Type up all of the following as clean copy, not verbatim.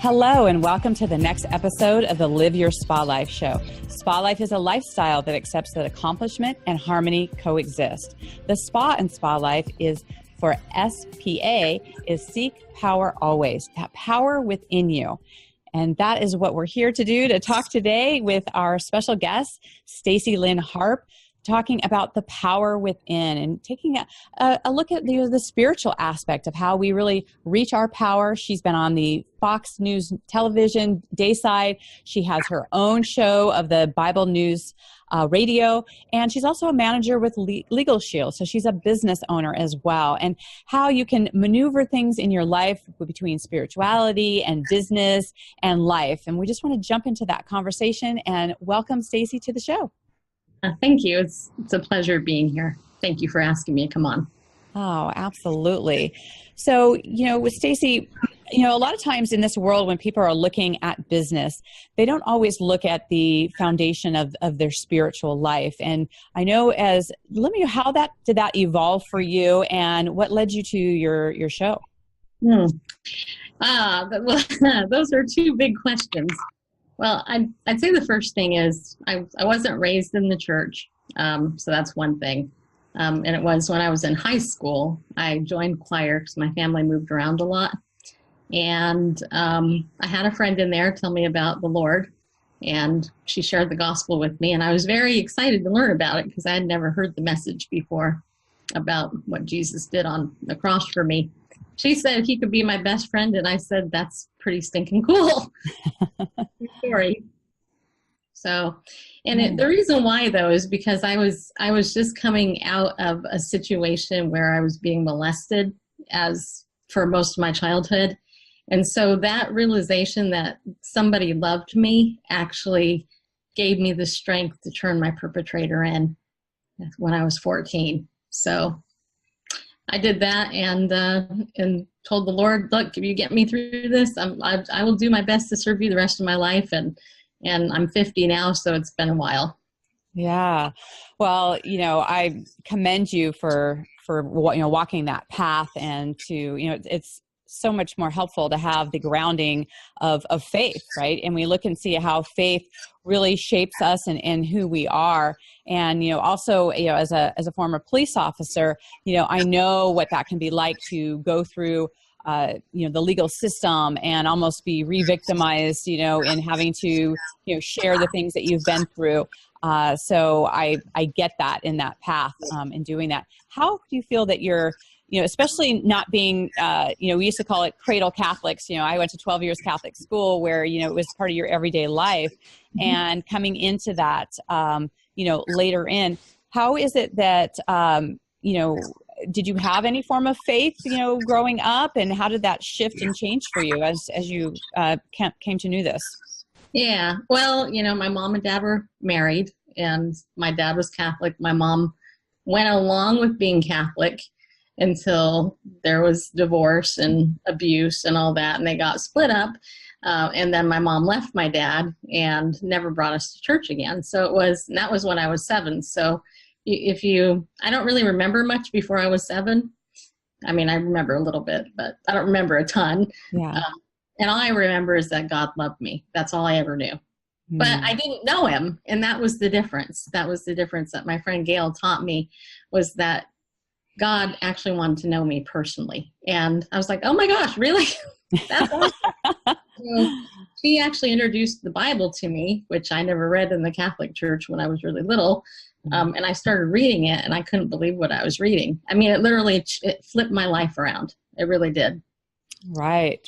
Hello, and welcome to the next episode of the Live Your SPALife show. SPALife is a lifestyle that accepts that accomplishment and harmony coexist. The SPA in SPALife is for SPA is seek power always, that power within you. And that is what we're here to do, to talk today with our special guest, Stacy Lynn Harp, talking about the power within and taking a look at the spiritual aspect of how we really reach our power. She's been on the Fox News television dayside. She has her own show of the Bible News radio, and she's also a manager with LegalShield. So she's a business owner as well, and how you can maneuver things in your life between spirituality and business and life. And we just want to jump into that conversation and welcome Stacy to the show. Thank you. It's a pleasure being here. Thank you for asking me to come on. Oh, absolutely. So, with Stacy, a lot of times in this world when people are looking at business, they don't always look at the foundation of their spiritual life. And I know let me know how did that evolve for you and what led you to your show? Those are two big questions. Well, I'd say the first thing is I wasn't raised in the church, so that's one thing. And it was when I was in high school, I joined choir because my family moved around a lot. And I had a friend in there tell me about the Lord, and she shared the gospel with me. And I was very excited to learn about it because I had never heard the message before about what Jesus did on the cross for me. She said he could be my best friend, and I said, that's pretty stinking cool. Story. So, and the reason why, though, is because I was just coming out of a situation where I was being molested for most of my childhood. And so that realization that somebody loved me actually gave me the strength to turn my perpetrator in when I was 14. So I did that and told the Lord, look, if you get me through this, I will do my best to serve you the rest of my life. And I'm 50 now, so it's been a while. Yeah. Well, I commend you for walking that path, and to, it's so much more helpful to have the grounding of faith, right? And we look and see how faith really shapes us and who we are. And, also, as a former police officer, I know what that can be like to go through, the legal system and almost be re-victimized, in having to, share the things that you've been through. So I get that in that path, in doing that. How do you feel that you're, especially not being, we used to call it cradle Catholics. I went to 12 years Catholic school where, it was part of your everyday life, and coming into that, later in, how is it that, did you have any form of faith, growing up, and how did that shift and change for you as you came to know this? Yeah. Well, my mom and dad were married, and my dad was Catholic. My mom went along with being Catholic until there was divorce and abuse and all that, and they got split up. And then my mom left my dad and never brought us to church again. So that was when I was 7. So I don't really remember much before I was 7. I mean, I remember a little bit, but I don't remember a ton. Yeah. And all I remember is that God loved me. That's all I ever knew. But I didn't know him, and that was the difference. That was the difference that my friend Gail taught me, was that God actually wanted to know me personally. And I was like, oh my gosh, really? That's awesome. So she actually introduced the Bible to me, which I never read in the Catholic Church when I was really little. And I started reading it, and I couldn't believe what I was reading. I mean, it flipped my life around. It really did. Right.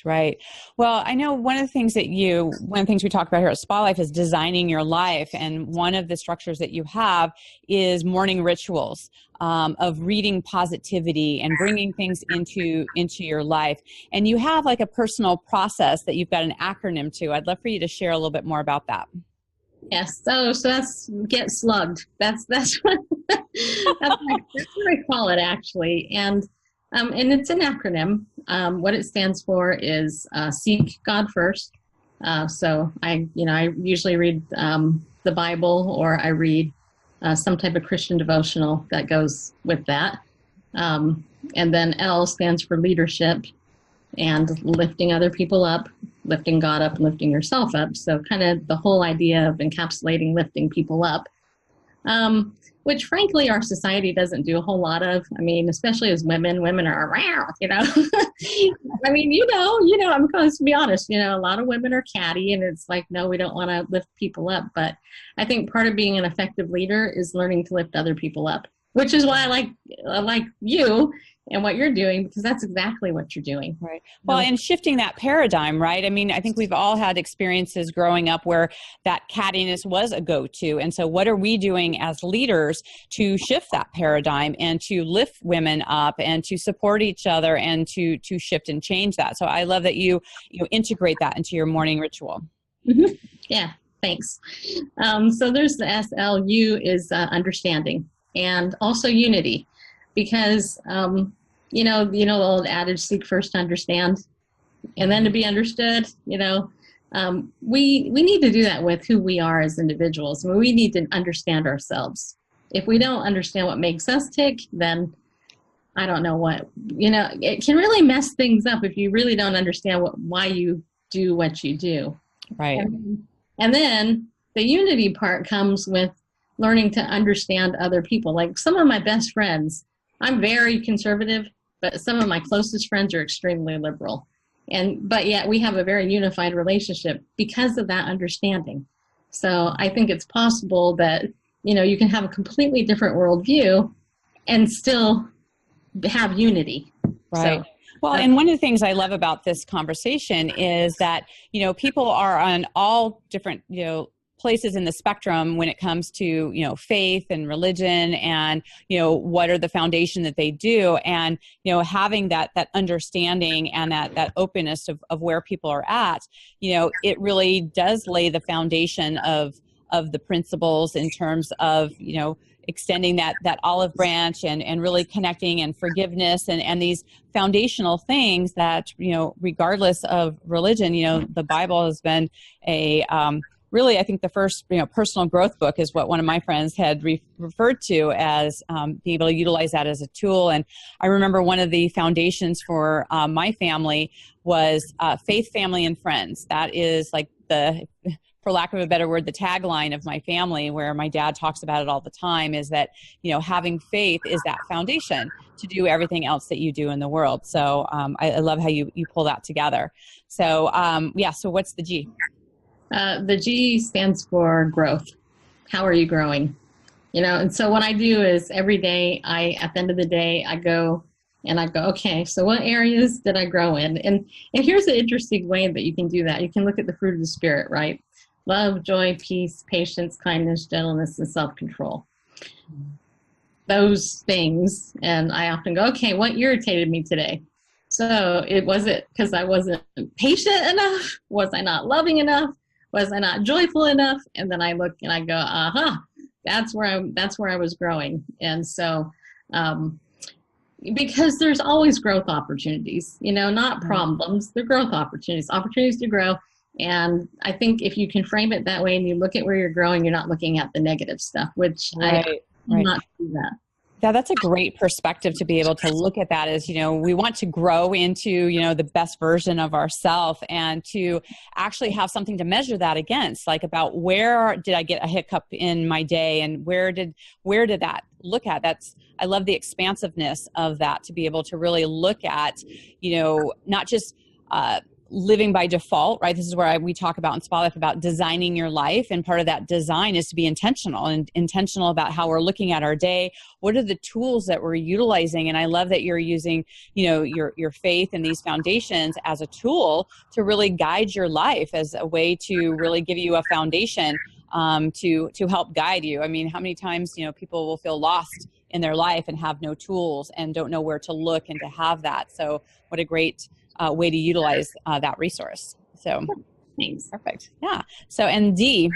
Well, I know one of the things we talk about here at SPALife is designing your life. And one of the structures that you have is morning rituals, of reading positivity and bringing things into your life. And you have like a personal process that you've got an acronym to. I'd love for you to share a little bit more about that. Yes. So that's get slugged. That's what I call it, actually. And it's an acronym. What it stands for is seek God first. So I usually read the Bible, or I read some type of Christian devotional that goes with that. And then L stands for leadership and lifting other people up. lifting God up and lifting yourself up. So kind of the whole idea of encapsulating lifting people up, which frankly our society doesn't do a whole lot of. I mean, especially as women are around, you know. I mean, I'm going to be honest, a lot of women are catty, and it's like, no, we don't want to lift people up. But I think part of being an effective leader is learning to lift other people up, which is why I like you and what you're doing, because that's exactly what you're doing. Right. Well, and shifting that paradigm, right? I mean, I think we've all had experiences growing up where that cattiness was a go-to. And so what are we doing as leaders to shift that paradigm and to lift women up and to support each other and to shift and change that? So I love that you integrate that into your morning ritual. Mm-hmm. Yeah, thanks. So there's the S.L.U. is understanding, and also unity. Because, the old adage, seek first to understand and then to be understood, we need to do that with who we are as individuals. I mean, we need to understand ourselves. If we don't understand what makes us tick, then I don't know what, it can really mess things up if you really don't understand why you do what you do. Right. And then the unity part comes with learning to understand other people. Like some of my best friends, I'm very conservative, but some of my closest friends are extremely liberal. But yet we have a very unified relationship because of that understanding. So I think it's possible that, you can have a completely different worldview and still have unity. Right. So, well, and one of the things I love about this conversation is that, people are on all different, places in the spectrum when it comes to, faith and religion and, what are the foundation that they do. And, having that understanding and that openness of where people are at, it really does lay the foundation of the principles in terms of, extending that olive branch and really connecting and forgiveness and these foundational things that, regardless of religion, the Bible has been really, I think the first, personal growth book is what one of my friends had referred to as being able to utilize that as a tool. And I remember one of the foundations for my family was faith, family, and friends. That is like for lack of a better word, the tagline of my family, where my dad talks about it all the time, is that, having faith is that foundation to do everything else that you do in the world. So I love how you pull that together. So so what's the G? The G stands for growth. How are you growing? And so what I do is every day, at the end of the day, I go, okay, so what areas did I grow in? And here's an interesting way that you can do that. You can look at the fruit of the Spirit, right? Love, joy, peace, patience, kindness, gentleness, and self-control. Those things. And I often go, okay, what irritated me today? So was it because I wasn't patient enough? Was I not loving enough? Was I not joyful enough? And then I look and I go, that's where I was growing. And so, because there's always growth opportunities, not problems, they're growth opportunities to grow. And I think if you can frame it that way and you look at where you're growing, you're not looking at the negative stuff, which I not do that. Yeah, that's a great perspective to be able to look at that as, we want to grow into, the best version of ourselves and to actually have something to measure that against, like about where did I get a hiccup in my day and where did that look at? I love the expansiveness of that, to be able to really look at, not just living by default, right? This is where we talk about in SPALife about designing your life. And part of that design is to be intentional about how we're looking at our day. What are the tools that we're utilizing? And I love that you're using, your faith and these foundations as a tool to really guide your life, as a way to really give you a foundation to help guide you. I mean, how many times, people will feel lost in their life and have no tools and don't know where to look and to have that. So what a great way to utilize that resource. So thanks. Perfect. Yeah. So, and D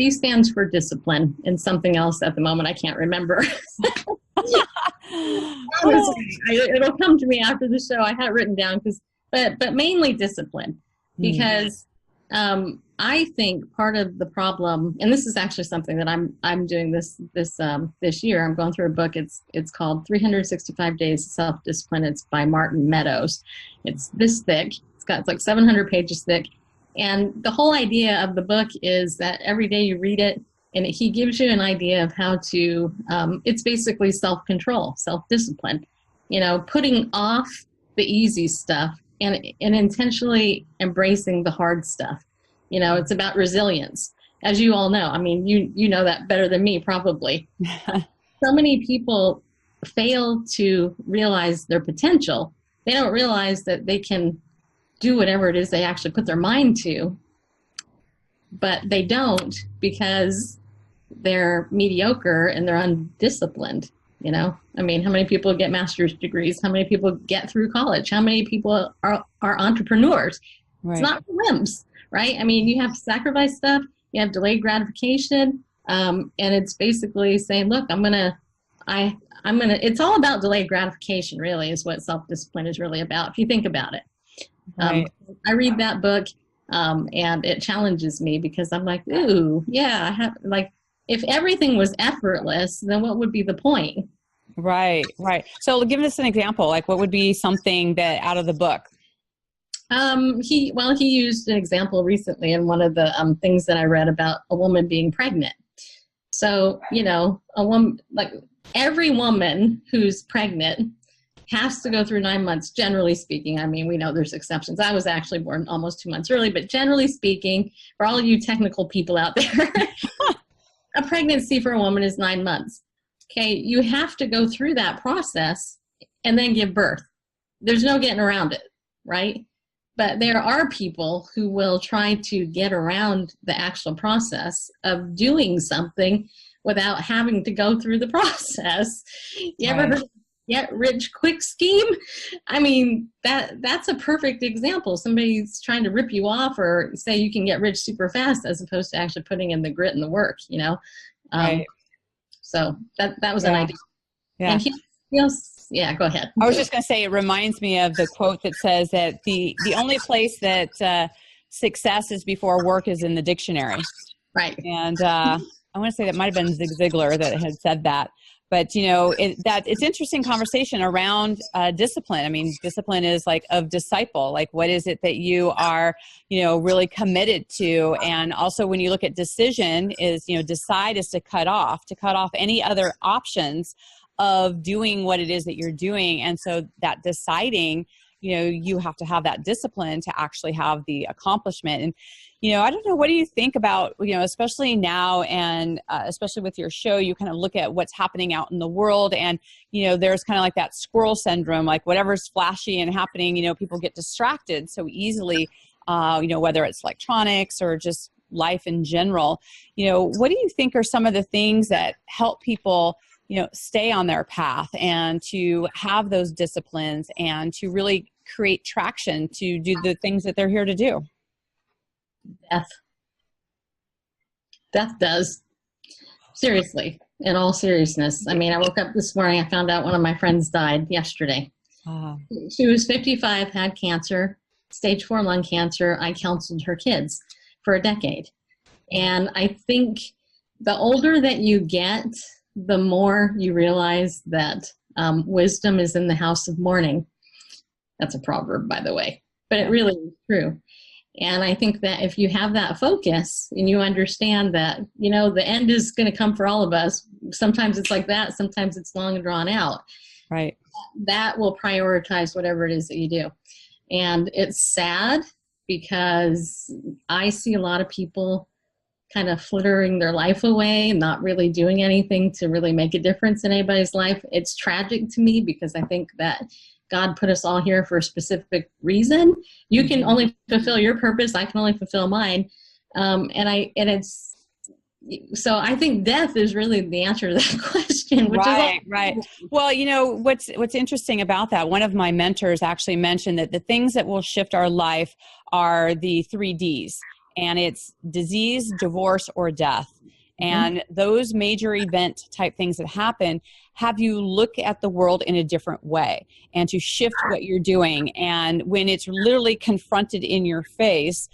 stands for discipline, and something else at the moment I can't remember. It'll come to me after the show. I had it written down but mainly discipline, because I think part of the problem, and this is actually something that I'm doing this year. I'm going through a book. It's called 365 Days of Self-Discipline. It's by Martin Meadows. It's this thick. It's It's like 700 pages thick. And the whole idea of the book is that every day you read it, and he gives you an idea of how to, it's basically self-control, self-discipline, putting off the easy stuff and intentionally embracing the hard stuff. It's about resilience, as you all know. I mean, you know that better than me, probably. So many people fail to realize their potential. They don't realize that they can do whatever it is they actually put their mind to, but they don't because they're mediocre and they're undisciplined. I mean, how many people get master's degrees? How many people get through college? How many people are entrepreneurs? Right. It's not for whims, right? I mean, you have to sacrifice stuff. You have delayed gratification. And it's basically saying, look, it's all about delayed gratification, really, is what self-discipline is really about, if you think about it. Right. I read that book, and it challenges me because I'm like, ooh, yeah, I have, like, if everything was effortless, then what would be the point? Right. So give us an example, like what would be something that out of the book? He used an example recently in one of the things that I read about a woman being pregnant. So, a woman, like every woman who's pregnant has to go through 9 months, generally speaking. I mean, we know there's exceptions. I was actually born almost 2 months early, but generally speaking, for all of you technical people out there, a pregnancy for a woman is 9 months. Okay, you have to go through that process and then give birth. There's no getting around it, right? But there are people who will try to get around the actual process of doing something without having to go through the process. You ever heard of get rich quick scheme? I mean, that's a perfect example. Somebody's trying to rip you off or say you can get rich super fast as opposed to actually putting in the grit and the work, Right. So that was an idea. Yeah. And yeah, go ahead. I was just going to say, it reminds me of the quote that says that the only place that success is before work is in the dictionary. Right. And I want to say that might have been Zig Ziglar that had said that. But, it's interesting conversation around discipline. I mean, discipline is like of disciple, like what is it that you are, really committed to? And also when you look at decision is, decide is to cut off any other options of doing what it is that you're doing. And so that deciding, you have to have that discipline to actually have the accomplishment. And, I don't know, what do you think about, especially now and especially with your show, you kind of look at what's happening out in the world and, there's kind of like that squirrel syndrome, like whatever's flashy and happening, people get distracted so easily, whether it's electronics or just life in general. What do you think are some of the things that help people stay on their path and to have those disciplines and to really create traction to do the things that they're here to do? Death does. Seriously, in all seriousness. I mean, I woke up this morning, I found out one of my friends died yesterday. She was 55, had cancer, stage 4 lung cancer. I counseled her kids for a decade. And I think the older that you get, the more you realize that wisdom is in the house of mourning. That's a proverb, by the way, but it really is true. And I think that if you have that focus and you understand that, the end is going to come for all of us. Sometimes it's like that. Sometimes it's long and drawn out. Right. That will prioritize whatever it is that you do. And it's sad because I see a lot of people kind of flittering their life away and not really doing anything to really make a difference in anybody's life. It's tragic to me because I think that God put us all here for a specific reason. You can only fulfill your purpose. I can only fulfill mine. So I think death is really the answer to that question. Right. Well, what's interesting about that, one of my mentors actually mentioned that the things that will shift our life are the 3 Ds. And it's disease, divorce, or death. And those major event type things that happen have you look at the world in a different way and to shift what you're doing. And when it's literally confronted in your face,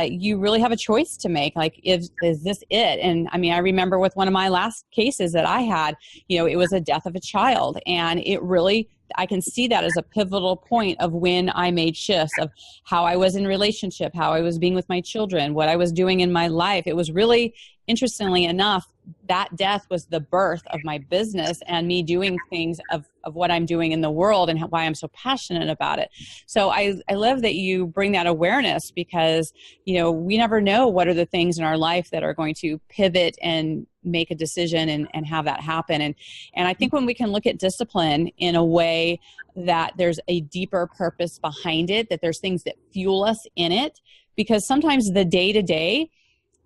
you really have a choice to make. Like, is this it? And I mean, I remember with one of my last cases that I had, it was a death of a child. And it really, I can see that as a pivotal point of when I made shifts of how I was in relationship, how I was being with my children, what I was doing in my life. It was really, interestingly enough, that death was the birth of my business and me doing things of what I'm doing in the world and why I'm so passionate about it. So I love that you bring that awareness because, we never know what are the things in our life that are going to pivot and make a decision and have that happen. And I think when we can look at discipline in a way that there's a deeper purpose behind it, that there's things that fuel us in it, because sometimes the day-to-day,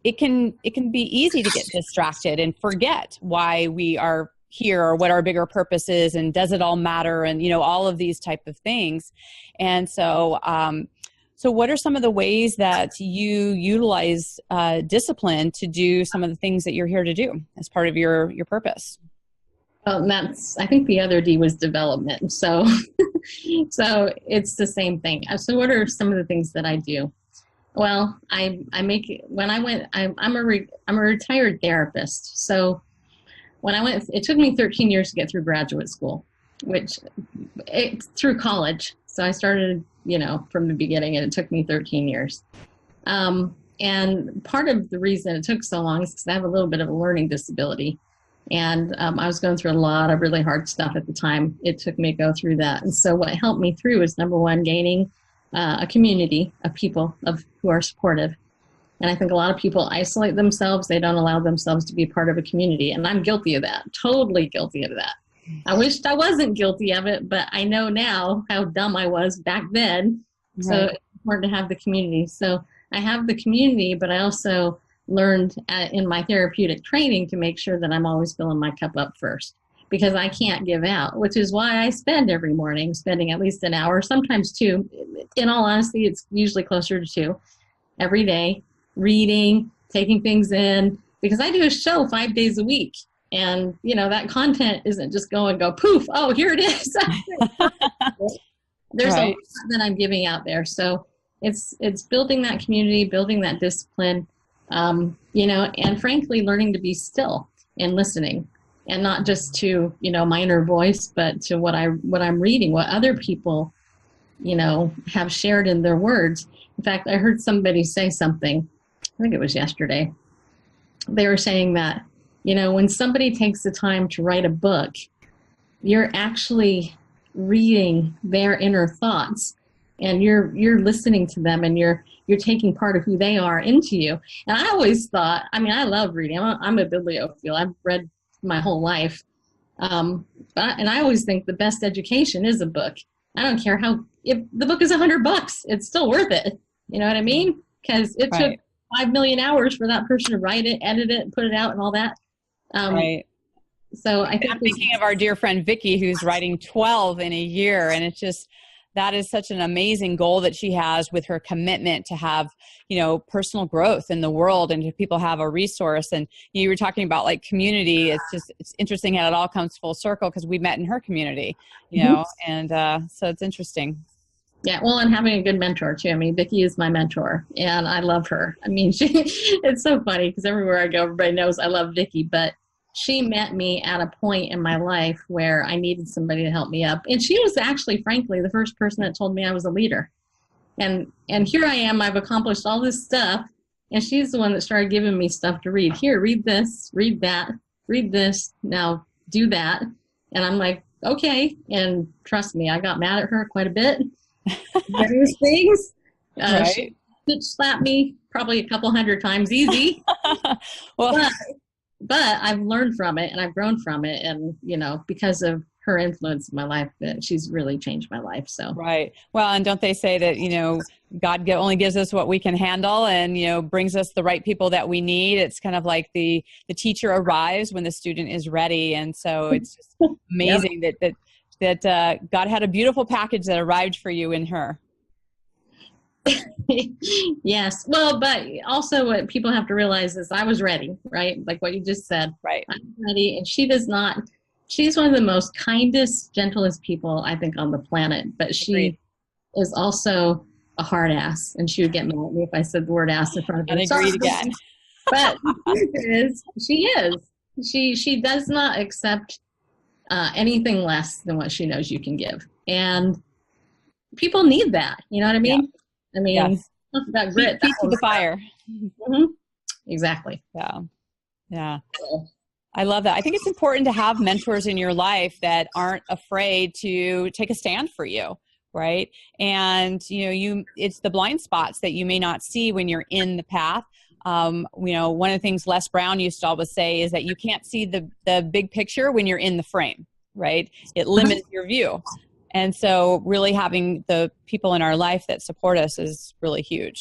it can be easy to get distracted and forget why we are here or what our bigger purpose is and does it all matter and, all of these type of things. And so, so what are some of the ways that you utilize discipline to do some of the things that you're here to do as part of your purpose? Well, I think the other D was development. So, so it's the same thing. So what are some of the things that I do? Well, I'm a retired therapist. So when I went, it took me 13 years to get through graduate school, through college. So I started, from the beginning, and it took me 13 years. And part of the reason it took so long is because I have a little bit of a learning disability. And I was going through a lot of really hard stuff at the time it took me to go through that. And so what helped me through is, number one, gaining a community of people who are supportive. And I think a lot of people isolate themselves. They don't allow themselves to be part of a community. And I'm guilty of that, totally guilty of that. I wished I wasn't guilty of it, but I know now how dumb I was back then. Right. So it's important to have the community. So I have the community, but I also learned in my therapeutic training to make sure that I'm always filling my cup up first, because I can't give out, which is why I spend every morning spending at least an hour, sometimes two. In all honesty, it's usually closer to 2 every day, reading, taking things in, because I do a show 5 days a week. And, that content isn't just go poof, oh, here it is. There's a lot that I'm giving out there. So it's building that community, building that discipline, and frankly, learning to be still and listening. And not just to, my inner voice, but to what I'm reading, what other people, have shared in their words. In fact, I heard somebody say something, I think it was yesterday. They were saying that, when somebody takes the time to write a book, you're actually reading their inner thoughts, and you're listening to them, and you're taking part of who they are into you. And I always thought, I love reading. I'm a bibliophile. I've read my whole life. And I always think the best education is a book. I don't care if the book is $100, it's still worth it. You know what I mean? Because it took 5 million hours for that person to write it, edit it, put it out and all that. Right. So I think I'm thinking of our dear friend, Vicki, who's writing 12 in a year. And it's just, that is such an amazing goal that she has with her commitment to have, personal growth in the world and to people have a resource. And you were talking about like community. It's interesting how it all comes full circle because we met in her community, and so it's interesting. Yeah, well, and having a good mentor too. Vicki is my mentor and I love her. It's so funny because everywhere I go, everybody knows I love Vicki, but she met me at a point in my life where I needed somebody to help me up. And she was actually, frankly, the first person that told me I was a leader. And here I am, I've accomplished all this stuff. And she's the one that started giving me stuff to read. Here, read this, read that, read this, now do that. And I'm like, okay. And trust me, I got mad at her quite a bit. Various things. She slapped me probably a couple hundred times easy. Well, but I've learned from it and I've grown from it. And, because of her influence in my life, that she's really changed my life. So, right. Well, and don't they say that, God only gives us what we can handle and, brings us the right people that we need. It's kind of like the teacher arrives when the student is ready. And so it's just amazing that God had a beautiful package that arrived for you in her. Yes. Well, but also what people have to realize is I was ready, right? Like what you just said. Right. I'm ready. And she's one of the most kindest, gentlest people I think on the planet. But Agreed. she is also a hard ass. And she would get mad at me if I said the word ass in front of her. And Sorry. agreed again. But the truth is, she is. She does not accept anything less than what she knows you can give. And people need that. You know what I mean? Yeah. I mean, Yes. that grit. Feet to the fire. Mm-hmm. Exactly. Yeah. Yeah. I love that. I think it's important to have mentors in your life that aren't afraid to take a stand for you. Right. And, it's the blind spots that you may not see when you're in the path. One of the things Les Brown used to always say is that you can't see the big picture when you're in the frame, right? It limits your view. And so really having the people in our life that support us is really huge.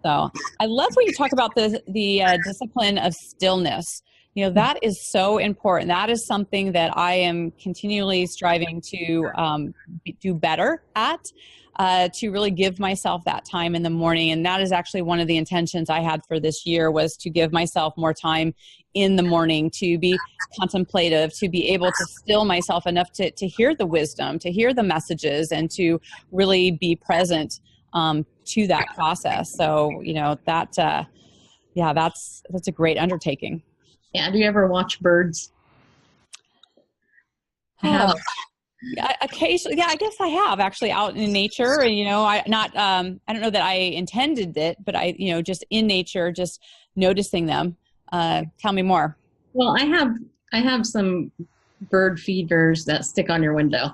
So I love when you talk about the discipline of stillness. That is so important. That is something that I am continually striving to do better at, to really give myself that time in the morning. And that is actually one of the intentions I had for this year, was to give myself more time in the morning, to be contemplative, to be able to still myself enough to hear the wisdom, to hear the messages, and to really be present to that process. So, that's a great undertaking. Yeah. Do you ever watch birds? I have. Yeah, occasionally. Yeah, I guess I have actually, out in nature. And, I don't know that I intended it, but I, just in nature, just noticing them. Tell me more. Well, I have some bird feeders that stick on your window,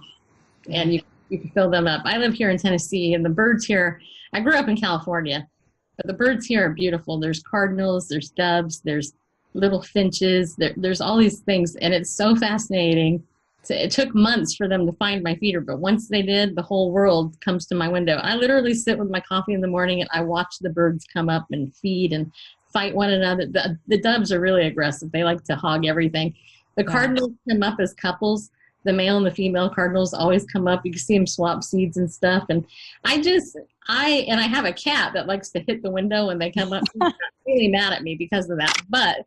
and you can fill them up. I live here in Tennessee, and the birds here, I grew up in California, but the birds here are beautiful. There's cardinals, there's doves, there's little finches, there's all these things, and it's so fascinating. It took months for them to find my feeder, but once they did, the whole world comes to my window. I literally sit with my coffee in the morning and I watch the birds come up and feed and fight one another. The doves are really aggressive. They like to hog everything. The cardinals come up as couples. The male and the female cardinals always come up. You can see them swap seeds and stuff. And I have a cat that likes to hit the window when they come up. She's really mad at me because of that. But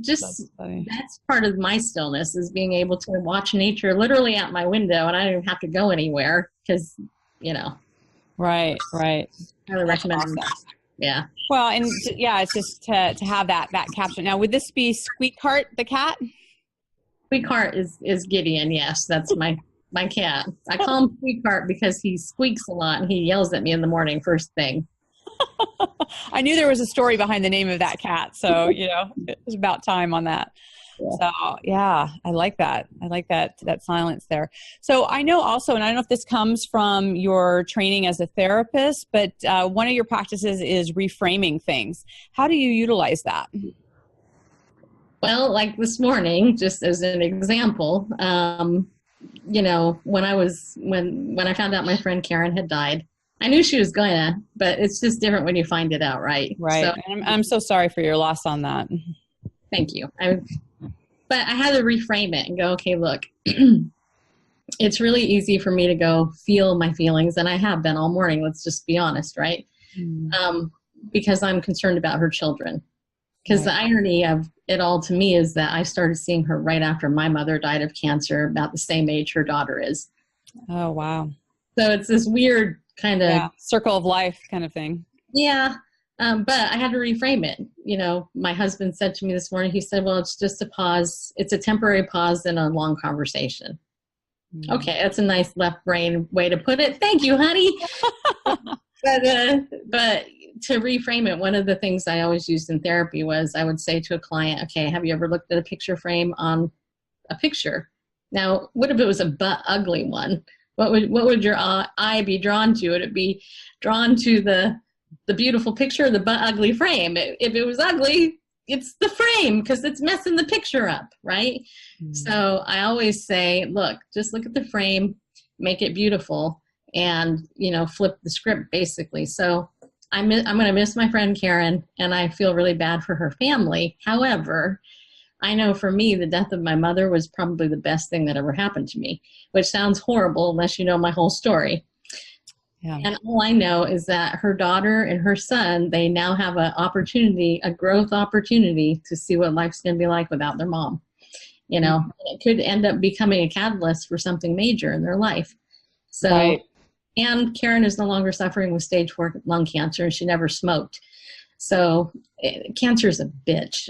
that's part of my stillness, is being able to watch nature literally out my window, and I don't even have to go anywhere because, Right. I really recommend that. Yeah. Well, and it's just to have that caption. Now, would this be Squeakheart, the cat? Squeakheart is Gideon. Yes, that's my cat. I call him Squeakheart because he squeaks a lot and he yells at me in the morning first thing. I knew there was a story behind the name of that cat, so it was about time on that. Yeah. So yeah, I like that. I like that silence there. So I know also, and I don't know if this comes from your training as a therapist, but one of your practices is reframing things. How do you utilize that? Well, like this morning, just as an example, when I found out my friend Karen had died, I knew she was gonna, but it's just different when you find it out, right? Right. So, I'm so sorry for your loss on that. Thank you. But I had to reframe it and go, okay, look, it's really easy for me to go feel my feelings, and I have been all morning, let's just be honest, right? Because I'm concerned about her children. Because the irony of it all to me is that I started seeing her right after my mother died of cancer, about the same age her daughter is. Oh, wow. So it's this weird kind of circle of life kind of thing. Yeah. But I had to reframe it. My husband said to me this morning, he said, well, it's just a pause. It's a temporary pause in a long conversation. Okay. That's a nice left brain way to put it. Thank you, honey. But to reframe it, one of the things I always used in therapy was I would say to a client, okay, have you ever looked at a picture frame on a picture? Now, what if it was a butt ugly one? What would your eye be drawn to? Would it be drawn to the beautiful picture or the butt ugly frame? If it was ugly, it's the frame because it's messing the picture up, right? So I always say, look, just look at the frame, make it beautiful, and flip the script basically. So I'm going to miss my friend Karen, and I feel really bad for her family. However, I know for me, the death of my mother was probably the best thing that ever happened to me, which sounds horrible unless you know my whole story. Yeah. And all I know is that her daughter and her son, they now have an opportunity, a growth opportunity to see what life's going to be like without their mom. You know, it could end up becoming a catalyst for something major in their life. So, right. And Karen is no longer suffering with stage 4 lung cancer, and she never smoked. So cancer is a bitch.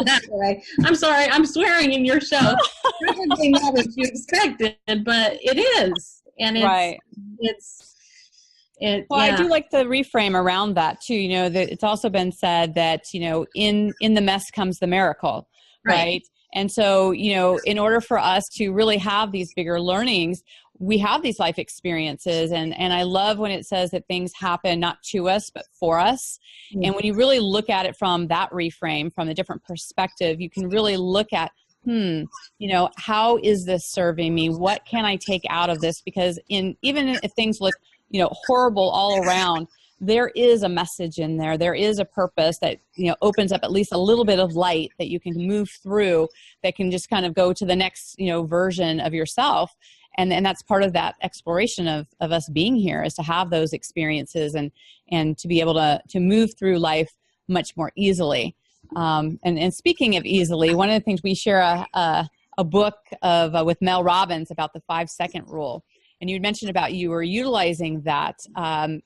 That way. I'm sorry, I'm swearing in your show. Probably not what you expected, but it is. And Right. Well, I do like the reframe around that too. You know, that it's also been said that, you know, in the mess comes the miracle, right? And so, you know, in order for us to really have these bigger learnings, we have these life experiences. And I love when it says that things happen not to us, but for us. Mm-hmm. And when you really look at it from that reframe, from a different perspective, you can really look at, you know, how is this serving me? What can I take out of this? Because even if things look, you know, horrible all around, there is a message in there. There is a purpose that, you know, opens up at least a little bit of light that you can move through, that can just kind of go to the next, you know, version of yourself. And that's part of that exploration of us being here, is to have those experiences and to be able to move through life much more easily. And speaking of easily, one of the things we share a book of with Mel Robbins about the 5-second rule. And you had mentioned about you were utilizing that.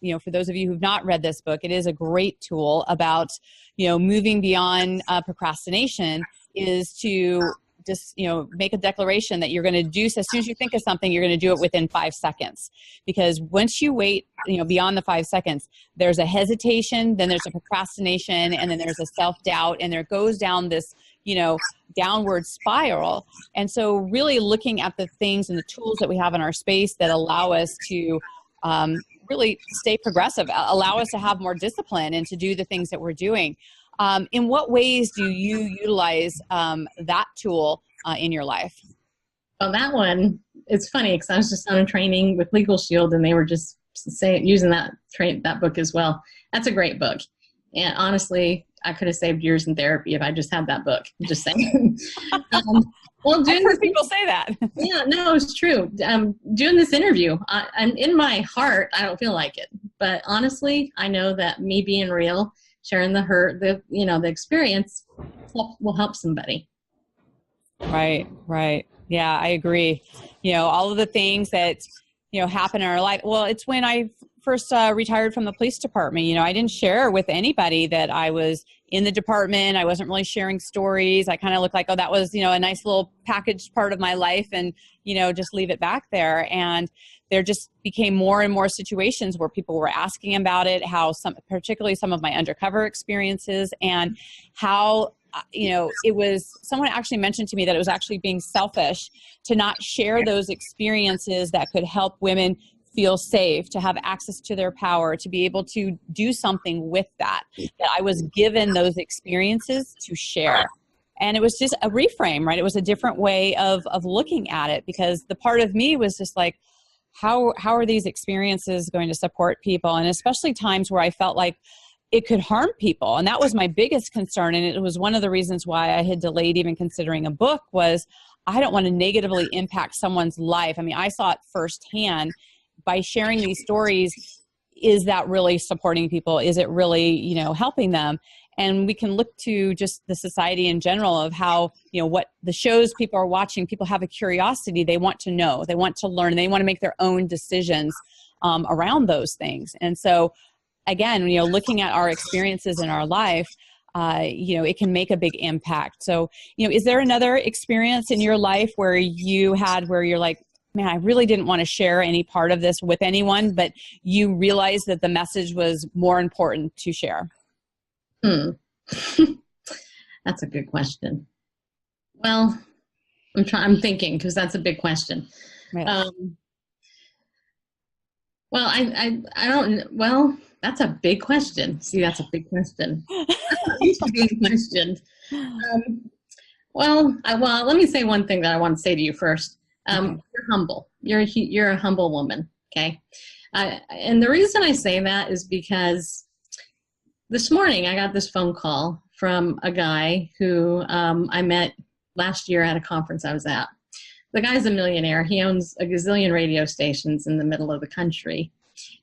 You know, for those of you who've not read this book, it is a great tool about, you know, moving beyond procrastination, is to just, you know, make a declaration that you're going to do. So as soon as you think of something, you're going to do it within 5 seconds. Because once you wait, you know, beyond the 5 seconds, there's a hesitation, then there's a procrastination, and then there's a self-doubt, and there goes down this, you know, downward spiral. And so really looking at the things and the tools that we have in our space that allow us to really stay progressive, allow us to have more discipline and to do the things that we're doing. In what ways do you utilize that tool in your life? Well, that one, it's funny because I was just on a training with LegalShield, and they were just using that book as well. That's a great book. And honestly, I could have saved years in therapy if I just had that book. I'm just saying. Well, I've heard people say that. Yeah, no, it's true. Doing this interview, I'm in my heart, I don't feel like it. But honestly, I know that me being real, sharing the hurt, the experience will help somebody. Right. Yeah, I agree. You know, all of the things that, you know, happen in our life. Well, it's when I first retired from the police department. You know, I didn't share with anybody that I was in the department. I wasn't really sharing stories. I kind of looked like, oh, that was, you know, a nice little packaged part of my life, and, you know, just leave it back there. And there just became more and more situations where people were asking about it, particularly some of my undercover experiences, and how, you know, it was, someone actually mentioned to me that it was actually being selfish to not share those experiences that could help women feel safe, to have access to their power, to be able to do something with that I was given those experiences to share. And it was just a reframe, right? It was a different way of looking at it, because the part of me was just like, how are these experiences going to support people? And especially times where I felt like it could harm people. And that was my biggest concern. And it was one of the reasons why I had delayed even considering a book, was I don't want to negatively impact someone's life. I mean, I saw it firsthand. By sharing these stories, is that really supporting people? Is it really, you know, helping them? And we can look to just the society in general of how, you know, what the shows people are watching, people have a curiosity. They want to know, they want to learn, they want to make their own decisions around those things. And so again, you know, looking at our experiences in our life, you know, it can make a big impact. So, you know, is there another experience in your life where you're like, man, I really didn't want to share any part of this with anyone, but you realized that the message was more important to share? That's a good question. Well, I'm thinking, because that's a big question. Right. Well, I don't, well, that's a big question. See, that's a big question. I'm not used to being questioned. Well, let me say one thing that I want to say to you first. You're humble. You're a humble woman. Okay. And the reason I say that is because this morning I got this phone call from a guy who I met last year at a conference I was at. the guy's a millionaire. He owns a gazillion radio stations in the middle of the country.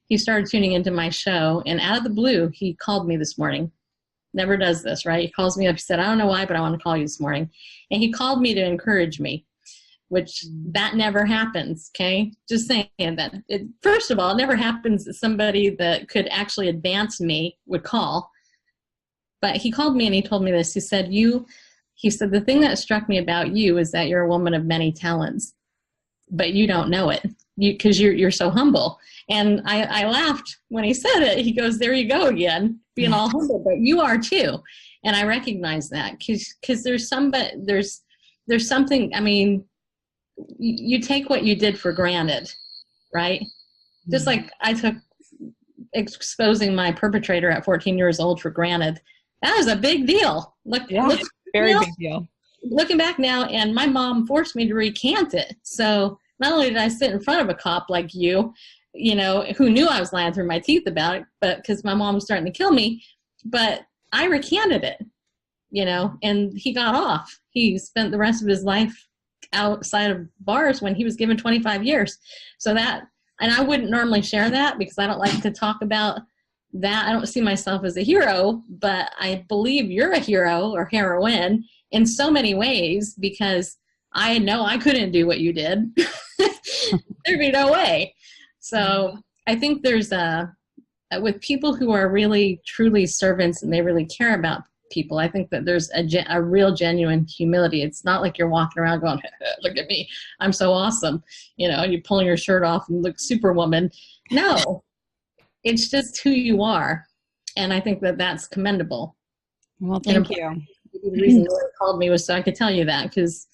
He started tuning into my show, and out of the blue, he called me this morning. Never does this, right? He calls me up. He said, I don't know why, but I want to call you this morning. And he called me to encourage me, which that never happens, okay? Just saying that. First of all, it never happens that somebody that could actually advance me would call. But he called me and he told me this. He said, the thing that struck me about you is that you're a woman of many talents, but you don't know it because you're so humble. And I laughed when he said it. He goes, there you go again, being all humble, but you are too. And I recognize that because there's something, I mean, you take what you did for granted, right? Mm-hmm. Just like I took exposing my perpetrator at 14 years old for granted. That was a big deal. Very big deal. Looking back now, and my mom forced me to recant it. So not only did I sit in front of a cop like you know, who knew I was lying through my teeth about it, but because my mom was starting to kill me, but I recanted it, you know, and he got off. He spent the rest of his life outside of bars when he was given 25 years. So that, and I wouldn't normally share that because I don't like to talk about that. I don't see myself as a hero, but I believe you're a hero or heroine in so many ways because I know I couldn't do what you did. There'd be no way. So I think there's with people who are really truly servants and they really care about people, I think that there's a real genuine humility. It's not like you're walking around going, look at me, I'm so awesome, you know, and you're pulling your shirt off and look superwoman. No, it's just who you are. And I think that that's commendable. Well, thank you. The reason Lynn called me was so I could tell you that because,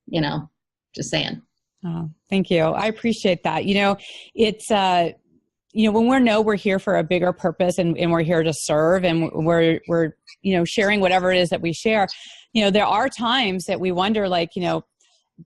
you know, just saying. Oh, thank you. I appreciate that. You know, it's, you know, when we're here for a bigger purpose and we're here to serve and we're, you know, sharing whatever it is that we share, you know, there are times that we wonder, like, you know,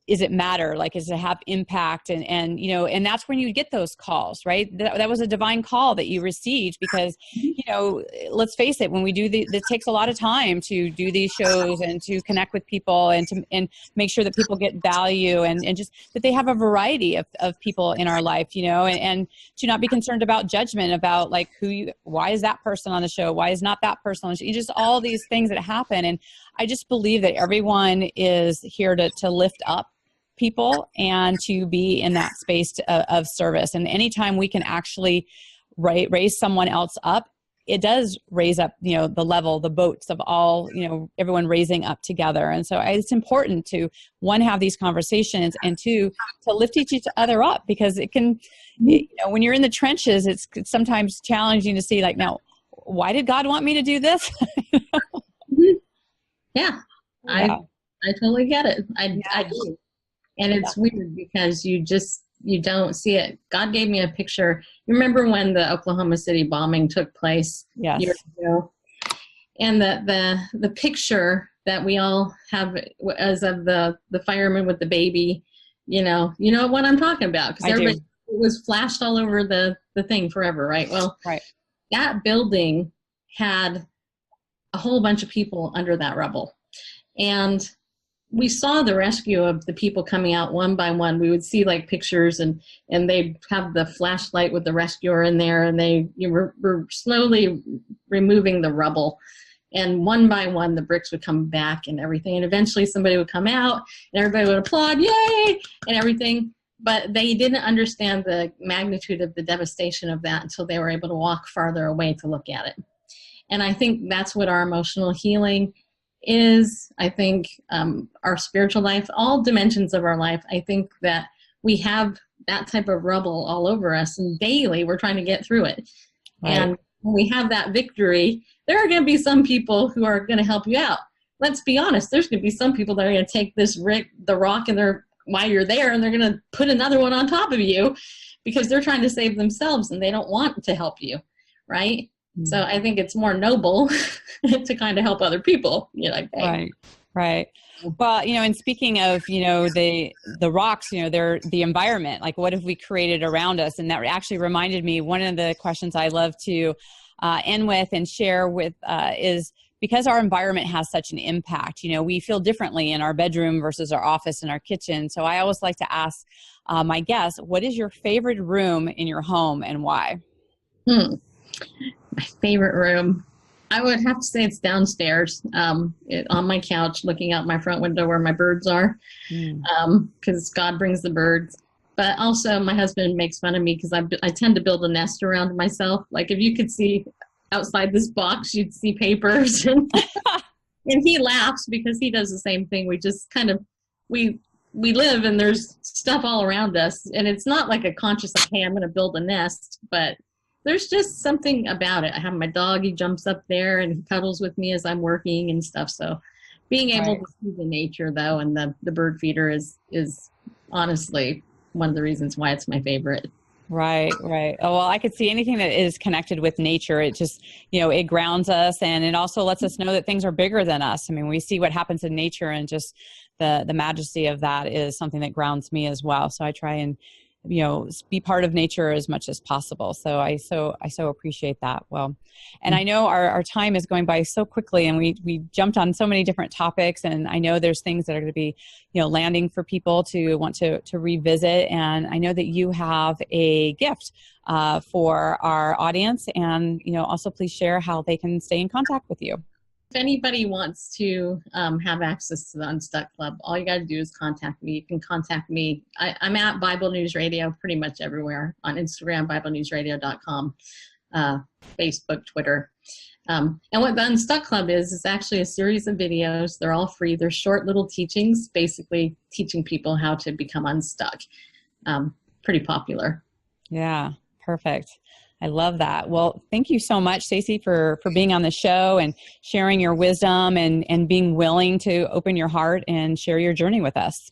is it matter? Like, does it have impact? And, you know, and that's when you get those calls, right? That was a divine call that you received because, you know, let's face it, when we do this takes a lot of time to do these shows and to connect with people and make sure that people get value and just that they have a variety of people in our life, you know, and to not be concerned about judgment about like why is that person on the show? Why is not that person on the show? Just all these things that happen. And I just believe that everyone is here to lift up people and to be in that space of service. And anytime we can actually raise someone else up, it does raise up, you know, the level, the boats of all, you know, everyone raising up together. And so it's important to, one, have these conversations, and two, to lift each other up because it can, you know, when you're in the trenches, it's sometimes challenging to see like, now, why did God want me to do this? Yeah. I totally get it. I do. And it's weird because you don't see it. God gave me a picture. You remember when the Oklahoma City bombing took place years ago? And the picture that we all have as of the fireman with the baby, you know what I'm talking about. Because everybody, it was flashed all over the thing forever, right? Well, that building had a whole bunch of people under that rubble. And we saw the rescue of the people coming out one by one. We would see like pictures and they'd have the flashlight with the rescuer in there and were slowly removing the rubble. And one by one, the bricks would come back and everything. And eventually somebody would come out and everybody would applaud, yay, and everything. But they didn't understand the magnitude of the devastation of that until they were able to walk farther away to look at it. And I think that's what our emotional healing is. I think our spiritual life, all dimensions of our life, I think that we have that type of rubble all over us, and daily we're trying to get through it. Right. And when we have that victory, there are going to be some people who are going to help you out. Let's be honest, there's going to be some people that are going to take the rock and while you're there, and they're going to put another one on top of you because they're trying to save themselves and they don't want to help you, right? So I think it's more noble to kind of help other people, you know. Like, hey. Right. Well, you know, and speaking of, you know, the rocks, you know, they're the environment. Like, what have we created around us? And that actually reminded me, one of the questions I love to end with and share with is because our environment has such an impact, you know, we feel differently in our bedroom versus our office and our kitchen. So I always like to ask my guests, what is your favorite room in your home and why? My favorite room. I would have to say it's downstairs, on my couch, looking out my front window where my birds are, because God brings the birds. But also my husband makes fun of me because I tend to build a nest around myself. Like if you could see outside this box, you'd see papers. And he laughs because he does the same thing. We just kind of, we live and there's stuff all around us. And it's not like a conscious, like, hey, I'm going to build a nest, but there's just something about it. I have my dog, he jumps up there and he cuddles with me as I'm working and stuff. So being able to see the nature though, and the bird feeder is honestly one of the reasons why it's my favorite. Right. Oh, well, I could see anything that is connected with nature. It just, you know, it grounds us, and it also lets us know that things are bigger than us. I mean, we see what happens in nature, and just the majesty of that is something that grounds me as well. So I try and, you know, be part of nature as much as possible. So I so appreciate that. Well, and I know our time is going by so quickly, and we jumped on so many different topics, and I know there's things that are going to be, you know, landing for people to want to revisit. And I know that you have a gift for our audience, and, you know, also please share how they can stay in contact with you. If anybody wants to have access to the Unstuck Club, all you got to do is contact me. You can contact me. I'm at Bible News Radio pretty much everywhere, on Instagram, BibleNewsRadio.com, Facebook, Twitter. And what the Unstuck Club is actually a series of videos. They're all free. They're short little teachings, basically teaching people how to become unstuck. Pretty popular. Yeah, perfect. I love that. Well, thank you so much, Stacy, for being on the show and sharing your wisdom and being willing to open your heart and share your journey with us.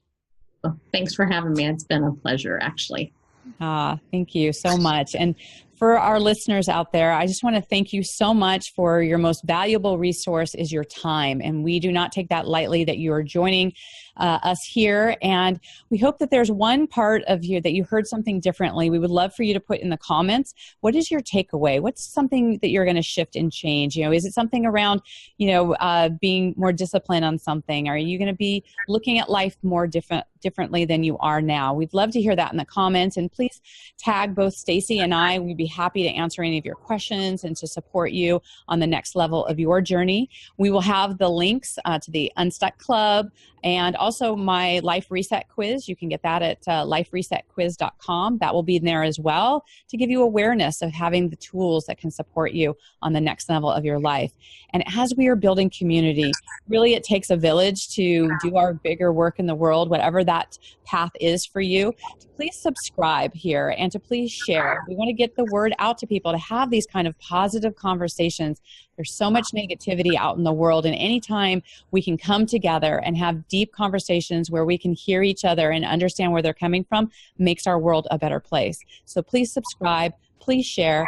Well, thanks for having me. It's been a pleasure, actually. Thank you so much. And for our listeners out there, I just want to thank you so much for your most valuable resource is your time. And we do not take that lightly that you are joining us here. And we hope that there's one part of you that you heard something differently. We would love for you to put in the comments, what is your takeaway? What's something that you're going to shift and change? You know, is it something around, you know, being more disciplined on something? Are you going to be looking at life more differently than you are now? We'd love to hear that in the comments, and please tag both Stacy and I. We'd be happy to answer any of your questions and to support you on the next level of your journey. We will have the links to the Unstuck Club and also my Life Reset Quiz. You can get that at liferesetquiz.com. That will be in there as well to give you awareness of having the tools that can support you on the next level of your life. And as we are building community, really it takes a village to do our bigger work in the world, whatever that path is for you. To please subscribe here and to please share. We want to get the word out to people to have these kind of positive conversations. There's so much negativity out in the world, and anytime we can come together and have deep conversations where we can hear each other and understand where they're coming from makes our world a better place. So please subscribe, please share,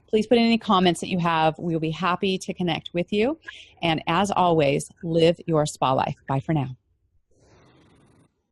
please put in any comments that you have. We'll be happy to connect with you. And as always, live your spa life. Bye for now.